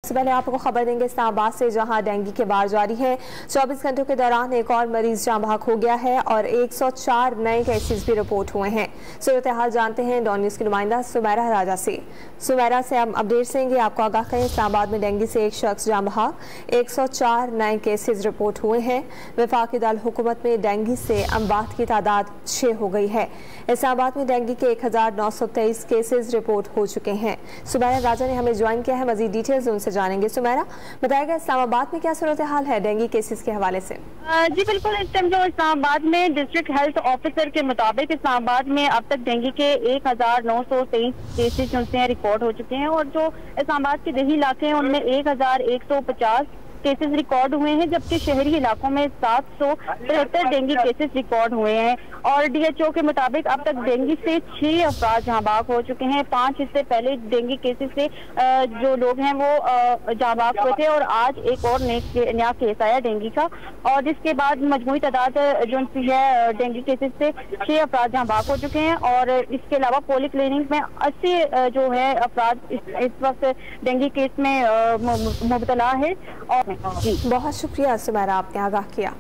सबसे पहले आपको खबर देंगे इस्लामाबाद से, जहां डेंगू के वार जारी है। 24 घंटों के दौरान एक और मरीज जाँ बहक हो गया है और 104 नए केसेस भी रिपोर्ट हुए हैं। सूरत हाल जानते हैं डॉन न्यूज़ की नुमाइंदा सुमेरा राजा से। सुमेरा से हम अपडेट्स देंगे, आपको आगाह करें। इस्लामाबाद में डेंगू से एक शख्स जाँ बहक, 104 नए केसेस रिपोर्ट हुए हैं। वफाकी दारुल हुकूमत में डेंगू से अमवात की तादाद 6 हो गई है। इस्लामाबाद में डेंगू के 1923 केसेस रिपोर्ट हो चुके हैं। सुमेरा राजा ने हमें ज्वाइन किया है, मजीद डिटेल्स उनसे जानेंगे। सुमेरा, बताएगा इस्लामाबाद में क्या सूरत हाल है डेंगू केसेस के हवाले से? जी बिल्कुल, इस टाइम जो इस्लामाबाद में डिस्ट्रिक्ट हेल्थ ऑफिसर के मुताबिक इस्लामाबाद में अब तक डेंगू के 1923 केसेस जो हैं रिकॉर्ड हो चुके हैं और जो इस्लामाबाद के देही इलाके हैं उनमें 1150 केसेस रिकॉर्ड हुए हैं, जबकि शहरी इलाकों में 773 डेंगू केसेस रिकॉर्ड हुए हैं। और DHO के मुताबिक अब तक डेंगू से 6 अफराद जाँ बहक हो चुके हैं। 5 इससे पहले डेंगू केसेस से जो लोग हैं वो जाँ बहक हुए थे और आज एक और नया केस आया डेंगू का, और जिसके बाद मजमूई तादाद जो है डेंगू केसेस से 6 अफराद जाँ बहक हो चुके हैं। और इसके अलावा पोलियो क्लिनिक में 80 जो है अफराद इस वक्त डेंगू केस में मुबतला है। और बहुत शुक्रिया सुमेरा, आपने आगाह किया।